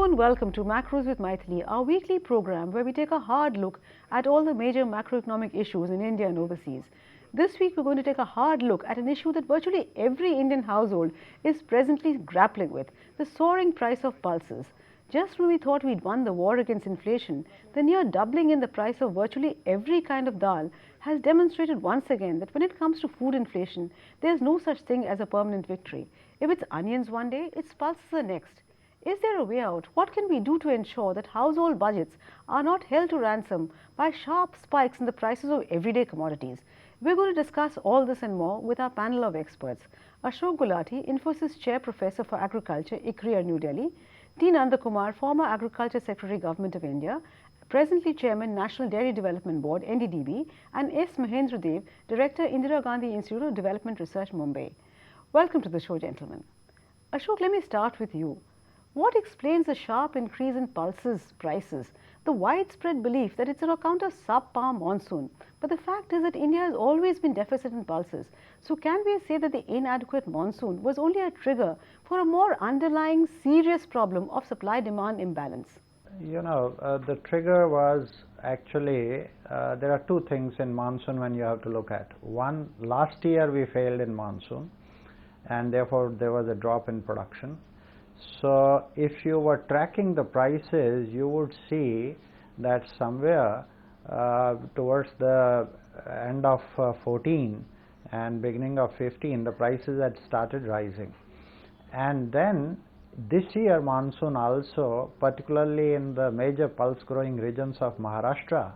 Hello and welcome to Macros with Mythili, our weekly program where we take a hard look at all the major macroeconomic issues in India and overseas. This week we're going to take a hard look at an issue that virtually every Indian household is presently grappling with, the soaring price of pulses. Just when we thought we'd won the war against inflation, the near doubling in the price of virtually every kind of dal has demonstrated once again that when it comes to food inflation, there's no such thing as a permanent victory. If it's onions one day, it's pulses the next. Is there a way out? What can we do to ensure that household budgets are not held to ransom by sharp spikes in the prices of everyday commodities? We're going to discuss all this and more with our panel of experts. Ashok Gulati, Infosys Chair Professor for Agriculture, ICRIER, New Delhi. T Nanda Kumar, former Agriculture Secretary, Government of India, presently Chairman, National Dairy Development Board, NDDB, and S. Mahendra, Director, Indira Gandhi Institute of Development Research, Mumbai. Welcome to the show, gentlemen. Ashok, let me start with you. What explains the sharp increase in pulses prices? The widespread belief that it's on account of subpar monsoon. But the fact is that India has always been deficit in pulses. So can we say that the inadequate monsoon was only a trigger for a more underlying serious problem of supply-demand imbalance? You know, the trigger was actually, there are two things in monsoon when you have to look at. One, last year we failed in monsoon and therefore there was a drop in production. So if you were tracking the prices, you would see that somewhere towards the end of 14 and beginning of 15, the prices had started rising. And then this year monsoon also, particularly in the major pulse growing regions of Maharashtra,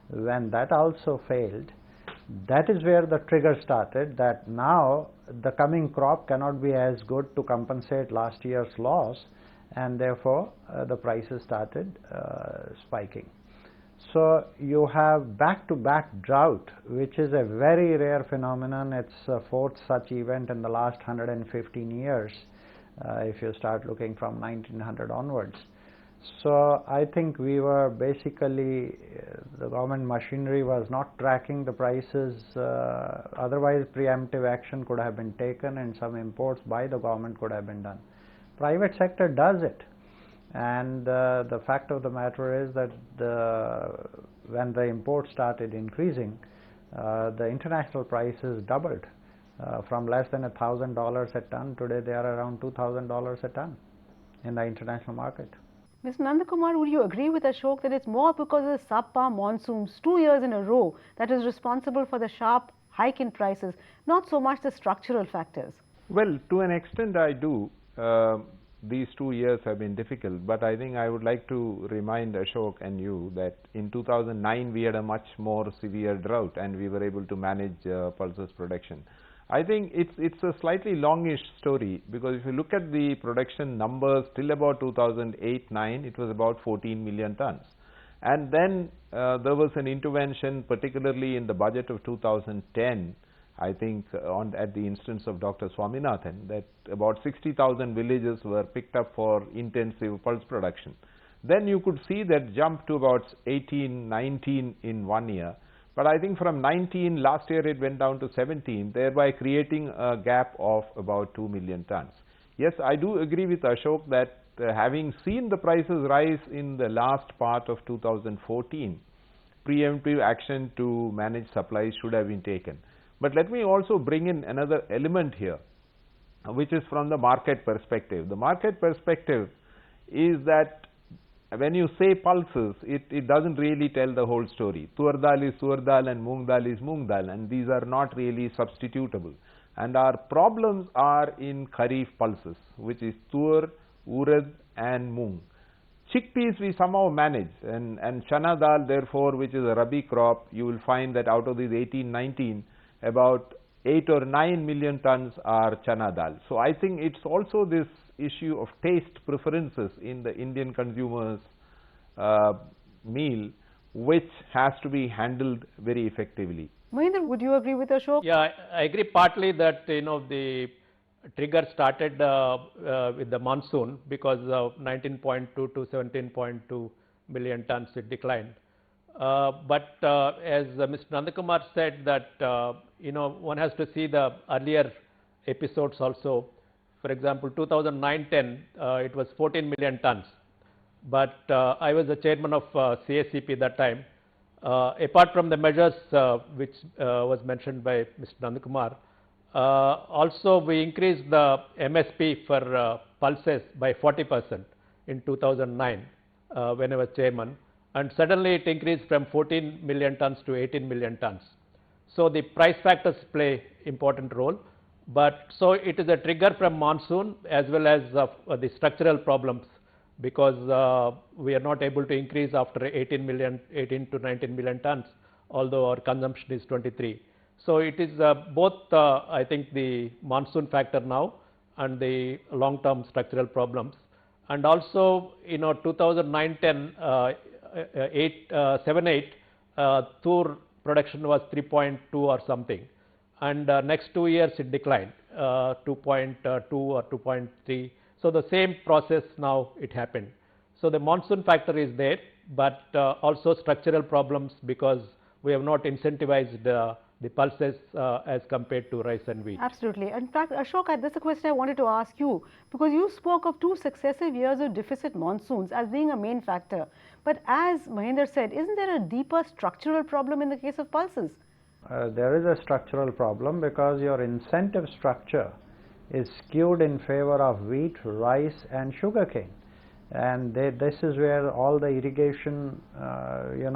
when that also failed, that is where the trigger started, that now the coming crop cannot be as good to compensate last year's loss, and therefore the prices started spiking. So you have back-to-back drought, which is a very rare phenomenon. It's a fourth such event in the last 115 years, if you start looking from 1900 onwards. So I think we were basically, the government machinery was not tracking the prices, otherwise preemptive action could have been taken and some imports by the government could have been done. Private sector does it, and the fact of the matter is that when the imports started increasing, the international prices doubled from less than $1,000 a ton. Today they are around $2,000 a ton in the international market. Mr. Nanda Kumar, would you agree with Ashok that it's more because of the subpar monsoons 2 years in a row that is responsible for the sharp hike in prices, not so much the structural factors? Well, to an extent I do. These 2 years have been difficult, but I think I would like to remind Ashok and you that in 2009 we had a much more severe drought and we were able to manage pulses production. I think it's a slightly longish story, because if you look at the production numbers till about 2008-9, it was about 14 million tons. And then there was an intervention, particularly in the budget of 2010, I think at the instance of Dr. Swaminathan, that about 60,000 villages were picked up for intensive pulse production. Then you could see that jump to about 18, 19 in 1 year. But I think from 19 last year it went down to 17, thereby creating a gap of about 2 million tons. Yes, I do agree with Ashok that having seen the prices rise in the last part of 2014, preemptive action to manage supplies should have been taken. But let me also bring in another element here, which is from the market perspective. The market perspective is that when you say pulses, it doesn't really tell the whole story. Tur dal is tur dal and moong dal is moong dal, and these are not really substitutable. And our problems are in kharif pulses, which is tur, urad and moong. Chickpeas we somehow manage, and chana dal therefore, which is a rabi crop, you will find that out of these 18-19, about 8 or 9 million tons are chana dal. So I think it's also this issue of taste preferences in the Indian consumers' meal, which has to be handled very effectively. Mahendra, would you agree with Ashok? Yeah, I agree partly that the trigger started with the monsoon, because of 19.2 to 17.2 million tons it declined. But as Mr. Nandakumar said, that one has to see the earlier episodes also. For example, 2009-10, it was 14 million tons. but I was the chairman of CACP that time. Apart from the measures which was mentioned by Mr. Nanda Kumar, also we increased the MSP for pulses by 40% in 2009 when I was chairman, and suddenly it increased from 14 million tons to 18 million tons. So the price factors play important role, but so it is a trigger from monsoon as well as the structural problems, because we are not able to increase after 18 to 19 million tons, although our consumption is 23. So it is both I think the monsoon factor now and the long-term structural problems. And also 2009-10, 7-8, tur production was 3.2 or something, and next 2 years it declined 2.2 or 2.3. So the same process now it happened. So the monsoon factor is there, but also structural problems, because we have not incentivized the pulses as compared to rice and wheat. Absolutely. In fact, Ashok, this is a question I wanted to ask you, because you spoke of 2 successive years of deficit monsoons as being a main factor. But as Mahendra said, isn't there a deeper structural problem in the case of pulses? There is a structural problem, because your incentive structure is skewed in favor of wheat, rice and sugarcane, and this is where all the irrigation,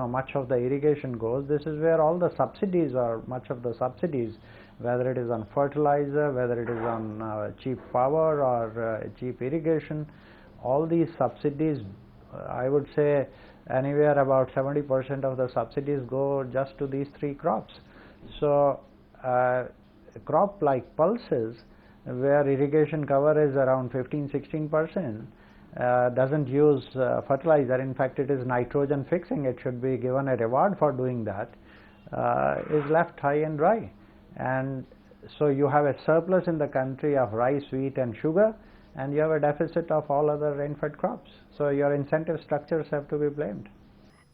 much of the irrigation goes. This is where all the subsidies, or much of the subsidies, whether it is on fertilizer, whether it is on cheap power or cheap irrigation, all these subsidies, I would say anywhere about 70% of the subsidies go just to these 3 crops. So a crop like pulses, where irrigation cover is around 15-16%, doesn't use fertilizer. In fact, it is nitrogen fixing. It should be given a reward for doing that, is left high and dry. And so you have a surplus in the country of rice, wheat and sugar, and you have a deficit of all other rain-fed crops. So your incentive structures have to be blamed.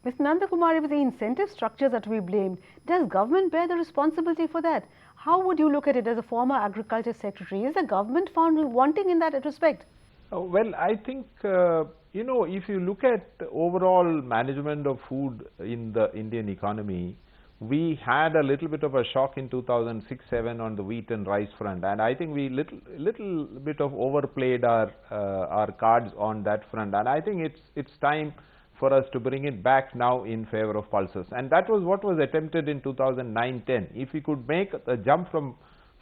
Mr. Nanda Kumar, if the incentive structures are to be blamed, does government bear the responsibility for that? How would you look at it as a former agriculture secretary? Is the government found wanting in that respect? Well, I think, if you look at overall management of food in the Indian economy, we had a little bit of a shock in 2006-07 on the wheat and rice front, and I think we little bit of overplayed our cards on that front, and I think it's time for us to bring it back now in favor of pulses, and that was what was attempted in 2009-10. If we could make a jump from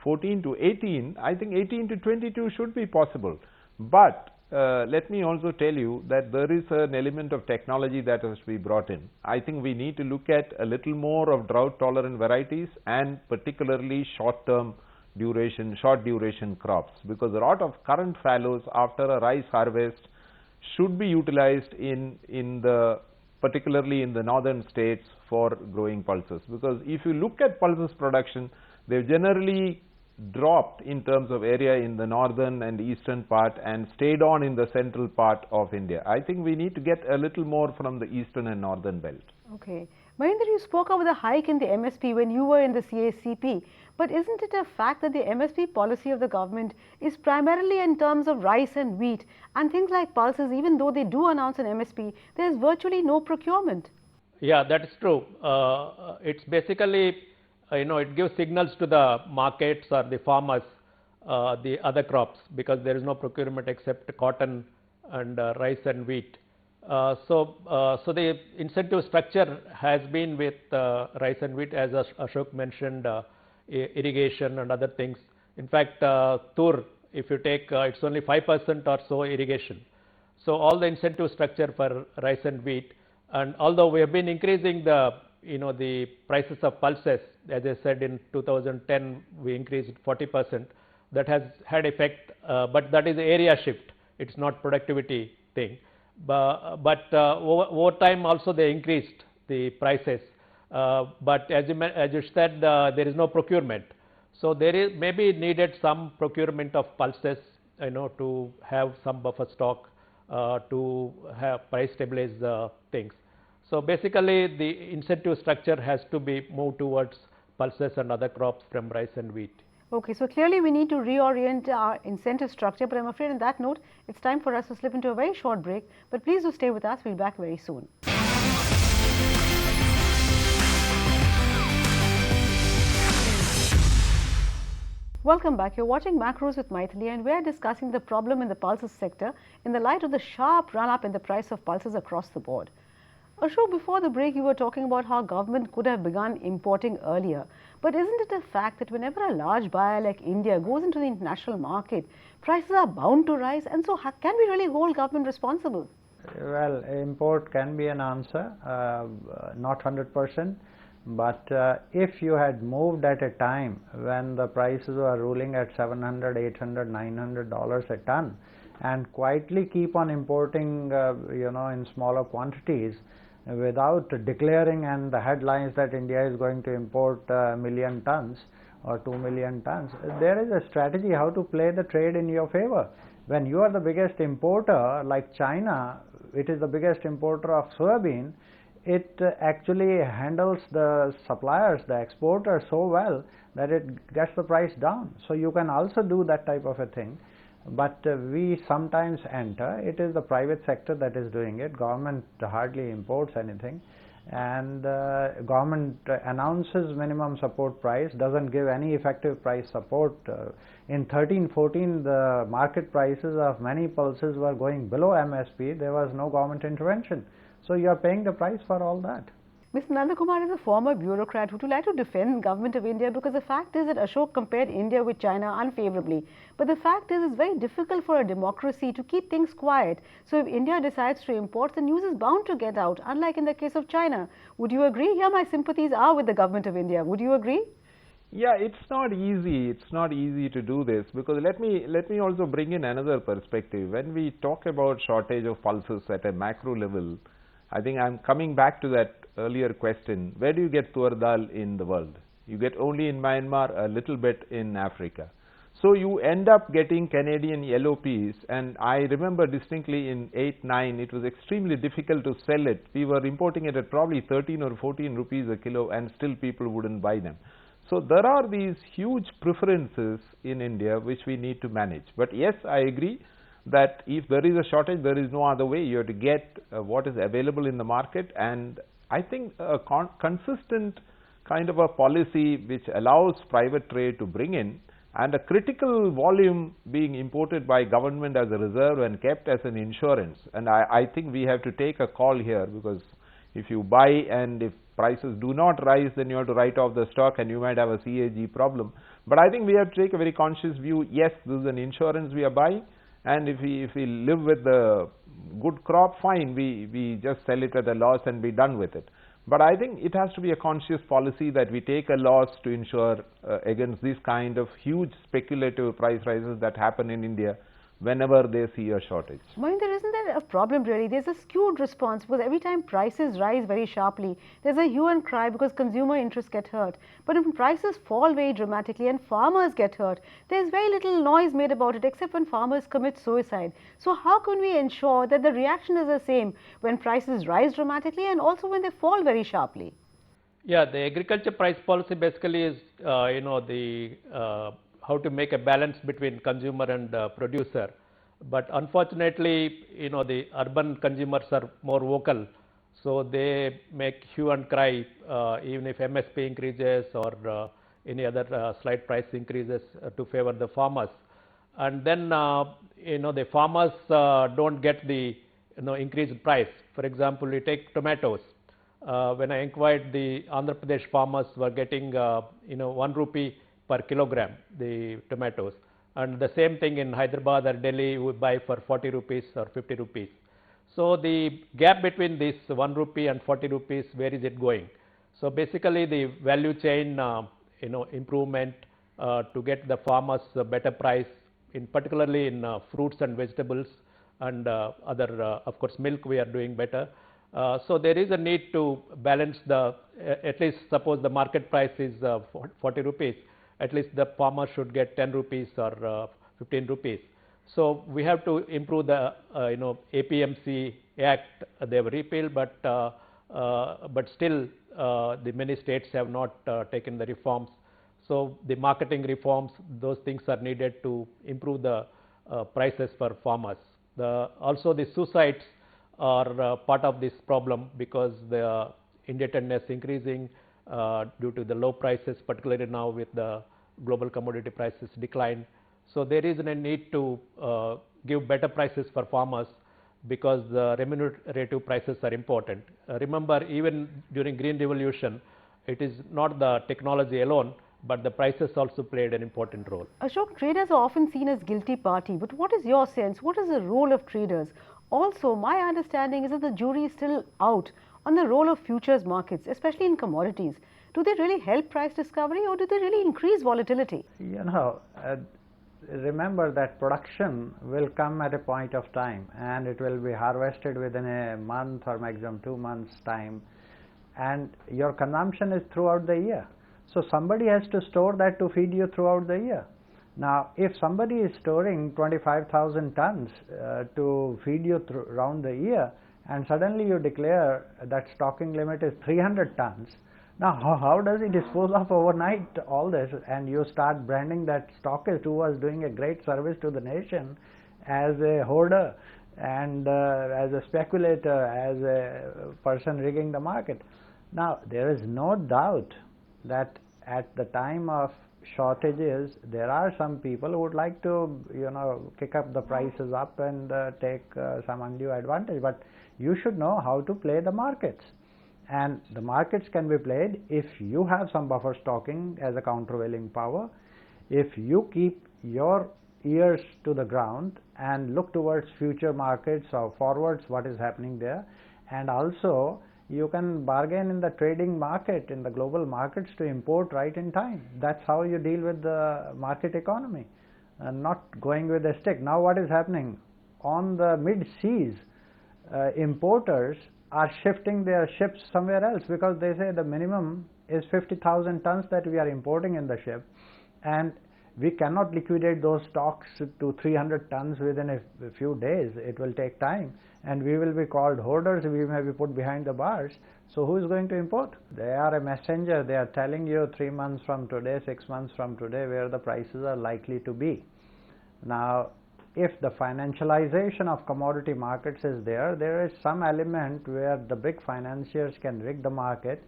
14 to 18, I think 18 to 22 should be possible. But let me also tell you that there is an element of technology that has to be brought in. I think we need to look at a little more of drought tolerant varieties, and particularly short duration crops, because a lot of current fallows after a rice harvest should be utilized particularly in the northern states for growing pulses, because if you look at pulses production, they've generally dropped in terms of area in the northern and eastern part and stayed on in the central part of India. I think we need to get a little more from the eastern and northern belt. Okay. Mahendra, you spoke about the hike in the MSP when you were in the CACP, but isn't it a fact that the MSP policy of the government is primarily in terms of rice and wheat, and things like pulses, even though they do announce an MSP, there is virtually no procurement? Yeah, that is true. It's basically, it gives signals to the markets or the farmers, the other crops, because there is no procurement except cotton and rice and wheat. So the incentive structure has been with rice and wheat, as Ashok mentioned, irrigation and other things. In fact, tur, if you take, it's only 5% or so irrigation. So all the incentive structure for rice and wheat, and although we have been increasing the prices of pulses, as I said in 2010 we increased 40%, that has had effect, but that is area shift, it's not productivity thing. But over time also they increased the prices, but as you said, there is no procurement. So there is maybe needed some procurement of pulses, to have some buffer stock, to have price stabilize things. So basically the incentive structure has to be moved towards pulses and other crops from rice and wheat. Okay, so clearly we need to reorient our incentive structure, but I'm afraid on that note, it's time for us to slip into a very short break. But please do stay with us, we'll be back very soon. Welcome back. You're watching Macros with Mythili, and we're discussing the problem in the pulses sector in the light of the sharp run-up in the price of pulses across the board. Ashok, before the break, you were talking about how government could have begun importing earlier. But isn't it a fact that whenever a large buyer like India goes into the international market, prices are bound to rise? And so can we really hold government responsible? Well, import can be an answer, not 100%. But if you had moved at a time when the prices were ruling at $700, $800, $900 a ton, and quietly keep on importing, in smaller quantities, without declaring and the headlines that India is going to import a million tons or 2 million tons, there is a strategy how to play the trade in your favor. When you are the biggest importer, like China, it is the biggest importer of soybean, it actually handles the suppliers, the exporters so well that it gets the price down. So you can also do that type of a thing. But we sometimes enter, it is the private sector that is doing it. Government hardly imports anything, and government announces minimum support price, doesn't give any effective price support. In 13-14, the market prices of many pulses were going below MSP. There was no government intervention. So you are paying the price for all that. Mr. Nanda Kumar is a former bureaucrat who would like to defend the government of India, because the fact is that Ashok compared India with China unfavorably. But the fact is it's very difficult for a democracy to keep things quiet. So if India decides to import, the news is bound to get out, unlike in the case of China. Would you agree? Here my sympathies are with the government of India. Would you agree? Yeah, it's not easy. It's not easy to do this, because let me also bring in another perspective. When we talk about shortage of pulses at a macro level, I think I'm coming back to that earlier question. Where do you get tur dal in the world? You get only in Myanmar, a little bit in Africa. So you end up getting Canadian yellow peas, and I remember distinctly in 8-9, it was extremely difficult to sell it. We were importing it at probably 13 or 14 rupees a kilo, and still people wouldn't buy them. So there are these huge preferences in India which we need to manage. But yes, I agree that if there is a shortage, there is no other way. You have to get what is available in the market, and I think a consistent kind of a policy which allows private trade to bring in, and a critical volume being imported by government as a reserve and kept as an insurance. And I think we have to take a call here, because if you buy and if prices do not rise, then you have to write off the stock and you might have a CAG problem. But I think we have to take a very conscious view. Yes, this is an insurance we are buying, and if we live with the good crop, fine, we just sell it at a loss and be done with it. But I think it has to be a conscious policy that we take a loss to ensure against this kind of huge speculative price rises that happen in India whenever they see a shortage. Mahendra, isn't there a problem really? There's a skewed response, because every time prices rise very sharply, there's a hue and cry because consumer interests get hurt. But when prices fall very dramatically and farmers get hurt, there's very little noise made about it, except when farmers commit suicide. So how can we ensure that the reaction is the same when prices rise dramatically and also when they fall very sharply? Yeah, the agriculture price policy basically is, how to make a balance between consumer and producer. But unfortunately, the urban consumers are more vocal, so they make hue and cry even if MSP increases or any other slight price increases to favor the farmers. And then the farmers don't get the increased price. For example, we take tomatoes. When I inquired, the Andhra Pradesh farmers were getting 1 rupee per kilogram, the tomatoes, and the same thing in Hyderabad or Delhi we buy for 40 rupees or 50 rupees. So the gap between this 1 rupee and 40 rupees, where is it going? So basically the value chain improvement to get the farmers a better price, in particularly in fruits and vegetables and other, of course milk we are doing better. So there is a need to balance the, at least suppose the market price is 40 rupees, at least the farmer should get 10 rupees or 15 rupees. So we have to improve the APMC Act. They have repealed, but still the many states have not taken the reforms. So the marketing reforms, those things are needed to improve the prices for farmers. Also the suicides are part of this problem because the indebtedness increasing due to the low prices, particularly now with the global commodity prices decline. So there is a need to give better prices for farmers because the remunerative prices are important. Remember, even during Green Revolution, it is not the technology alone, but the prices also played an important role. Ashok, traders are often seen as guilty party, but what is your sense? What is the role of traders? Also, my understanding is that the jury is still out on the role of futures markets, especially in commodities. Do they really help price discovery or do they really increase volatility? You know, remember that production will come at a point of time and it will be harvested within a month or maximum 2 months time, and your consumption is throughout the year. So somebody has to store that to feed you throughout the year. Now if somebody is storing 25,000 tons to feed you around the year, and suddenly you declare that stocking limit is 300 tons, now how does he dispose of overnight all this? And you start branding that stockist who was doing a great service to the nation as a hoarder and as a speculator, as a person rigging the market. Now there is no doubt that at the time of shortages there are some people who would like to, you know, kick up the prices up and take some undue advantage, but you should know how to play the markets. And the markets can be played if you have some buffer stocking as a countervailing power, if you keep your ears to the ground and look towards future markets or forwards what is happening there, and also you can bargain in the trading market, in the global markets, to import right in time. That's how you deal with the market economy, and not going with a stick. Now what is happening on the mid seas, importers are shifting their ships somewhere else because they say the minimum is 50,000 tons that we are importing in the ship, and we cannot liquidate those stocks to 300 tons within a few days. It will take time and we will be called hoarders, we may be put behind the bars. So who is going to import? They are a messenger. They are telling you 3 months from today, 6 months from today where the prices are likely to be. Now if the financialization of commodity markets is there, there is some element where the big financiers can rig the market,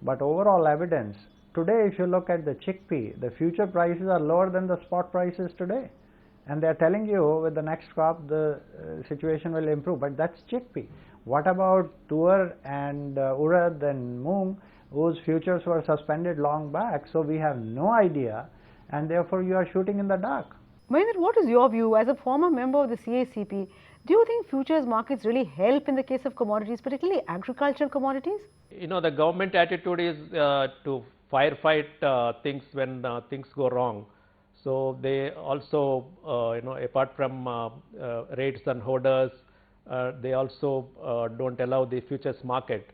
but overall evidence, today if you look at the chickpea, the future prices are lower than the spot prices today, and they are telling you with the next crop the situation will improve, but that's chickpea. What about tur and urad and moong, whose futures were suspended long back? So we have no idea, and therefore you are shooting in the dark. Mahendra, what is your view as a former member of the CACP? Do you think futures markets really help in the case of commodities, particularly agricultural commodities? You know, the government attitude is to firefight things when things go wrong. So they also, you know, apart from raids and hoarders, they also don't allow the futures market.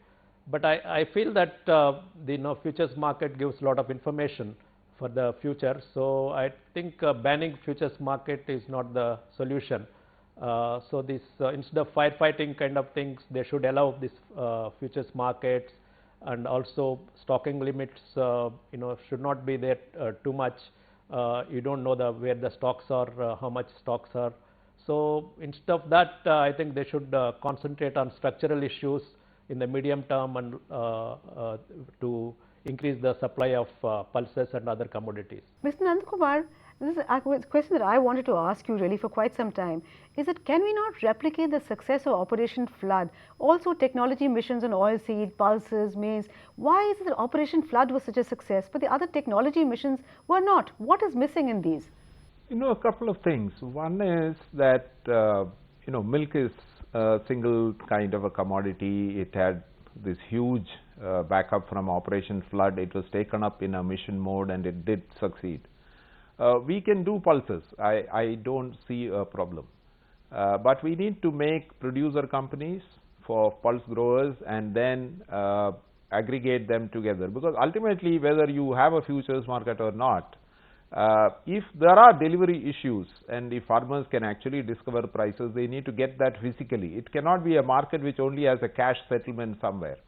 But I feel that the futures market gives a lot of information for the future. So I think banning futures market is not the solution. So this instead of firefighting kind of things, they should allow this futures markets, and also stocking limits should not be there too much. You don't know where the stocks are, how much stocks are. So instead of that, I think they should concentrate on structural issues in the medium term and to increase the supply of pulses and other commodities. Mr. Nanda Kumar, this is a question that I wanted to ask you really for quite some time, is that can we not replicate the success of Operation Flood, also technology missions on oilseed, pulses, maize? Why is it that Operation Flood was such a success, but the other technology missions were not? What is missing in these? You know, a couple of things. One is that, milk is a single kind of a commodity. It had this huge backup from Operation Flood. It was taken up in a mission mode and it did succeed. We can do pulses. I don't see a problem. But we need to make producer companies for pulse growers and then aggregate them together, because ultimately whether you have a futures market or not, if there are delivery issues and if farmers can actually discover prices, they need to get that physically. It cannot be a market which only has a cash settlement somewhere.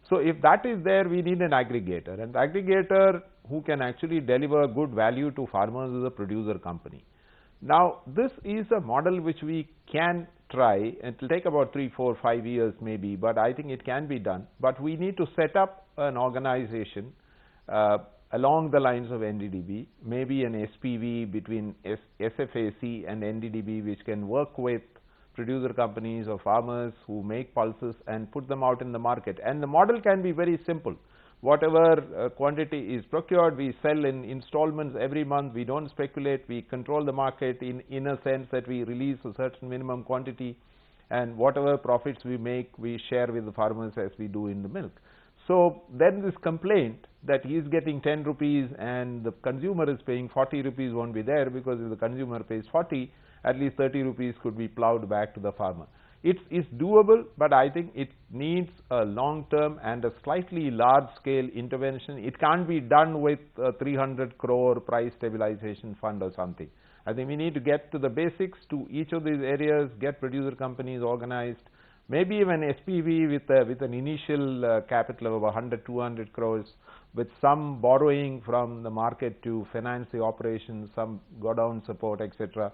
So if that is there, we need an aggregator, and the aggregator who can actually deliver good value to farmers is a producer company. Now this is a model which we can try, and it will take about 3, 4, 5 years maybe, but I think it can be done. But we need to set up an organization along the lines of NDDB, maybe an SPV between SFAC and NDDB, which can work with producer companies or farmers who make pulses and put them out in the market. And the model can be very simple. Whatever quantity is procured, we sell in installments every month. We don't speculate. We control the market in a sense that we release a certain minimum quantity, and whatever profits we make, we share with the farmers as we do in the milk. So then this complaint that he is getting 10 rupees and the consumer is paying 40 rupees won't be there, because if the consumer pays 40, at least 30 rupees could be plowed back to the farmer. It's doable, but I think it needs a long-term and a slightly large-scale intervention. It can't be done with a 300 crore price stabilization fund or something. I think we need to get to the basics to each of these areas, get producer companies organized, maybe even SPV with an initial capital of 100, 200 crores, with some borrowing from the market to finance the operations, some go-down support, etc.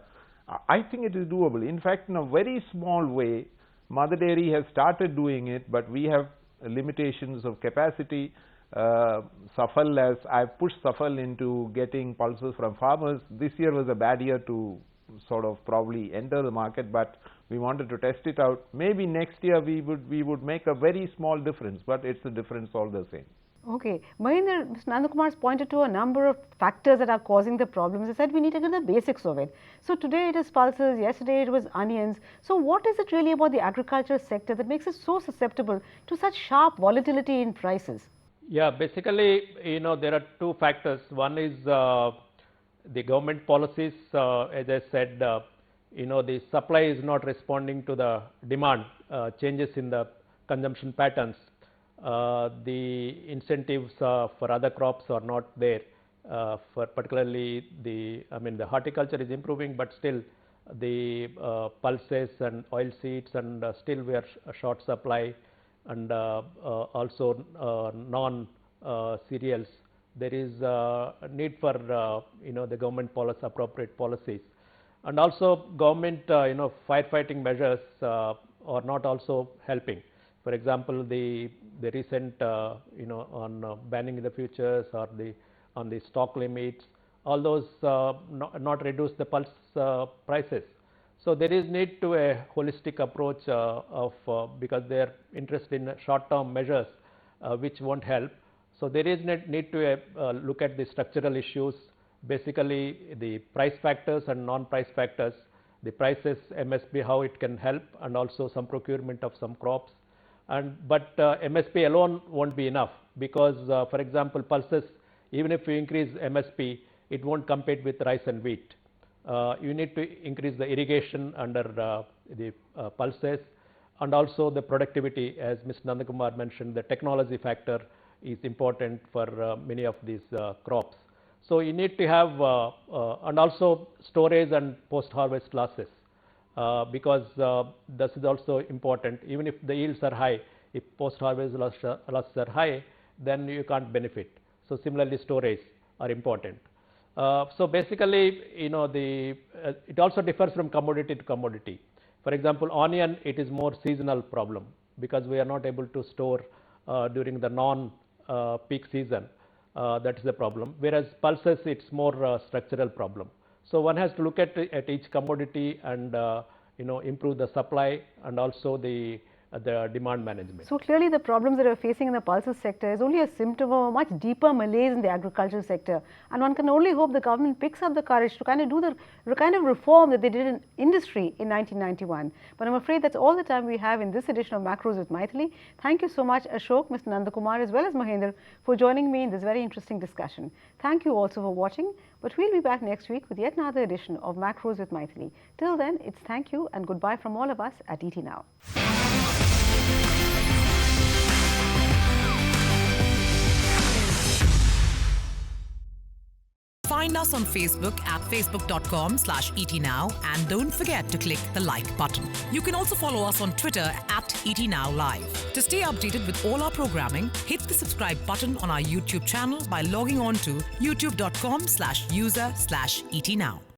I think it is doable. In fact, in a very small way, Mother Dairy has started doing it, but we have limitations of capacity. Safal, as I've pushed Safal into getting pulses from farmers, this year was a bad year to sort of probably enter the market, but we wanted to test it out. Maybe next year we would make a very small difference, but it's a difference all the same. Okay. Mahendra, Mr. Nanda Kumar has pointed to a number of factors that are causing the problems. He said we need to get the basics of it. So today it is pulses, yesterday it was onions. So what is it really about the agriculture sector that makes it so susceptible to such sharp volatility in prices? Yeah, basically, there are two factors. One is the government policies. As I said, the supply is not responding to the demand, changes in the consumption patterns. The incentives for other crops are not there. For particularly the horticulture is improving, but still the pulses and oil seeds, and still we are short supply, and also non cereals. There is a need for the government appropriate policies, and also government firefighting measures are not also helping. For example, the recent on banning the futures or on the stock limits, all those not reduce the pulse prices. So there is need to a holistic approach because they are interested in short-term measures which won't help. So there is need to look at the structural issues, basically the price factors and non-price factors, the prices, MSP, how it can help, and also some procurement of some crops. But MSP alone won't be enough, because for example, pulses, even if you increase MSP, it won't compete with rice and wheat. You need to increase the irrigation under the pulses, and also the productivity, as Mr. Nanda Kumar mentioned, the technology factor is important for many of these crops. So you need to have and also storage and post-harvest losses. Because this is also important. Even if the yields are high, if post-harvest losses are high, then you can't benefit. So similarly, storage are important. So basically, it also differs from commodity to commodity. For example, onion, it is more seasonal problem, because we are not able to store during the non-peak season. That is the problem. Whereas pulses, it's more structural problem. So one has to look at each commodity and improve the supply and also the demand management. So clearly the problems that we are facing in the pulses sector is only a symptom of a much deeper malaise in the agricultural sector, and one can only hope the government picks up the courage to kind of do the kind of reform that they did in industry in 1991. But I'm afraid that's all the time we have in this edition of Macros with Mythili. Thank you so much, Ashok, Mr. Nanda Kumar, as well as Mahendra, for joining me in this very interesting discussion. Thank you also for watching, but we'll be back next week with yet another edition of Macros with Mythili. Till then, it's thank you and goodbye from all of us at ET Now. Find us on Facebook at facebook.com/ETNow and don't forget to click the like button. You can also follow us on Twitter at ETNowLive. To stay updated with all our programming, hit the subscribe button on our YouTube channel by logging on to youtube.com/user/ETNow.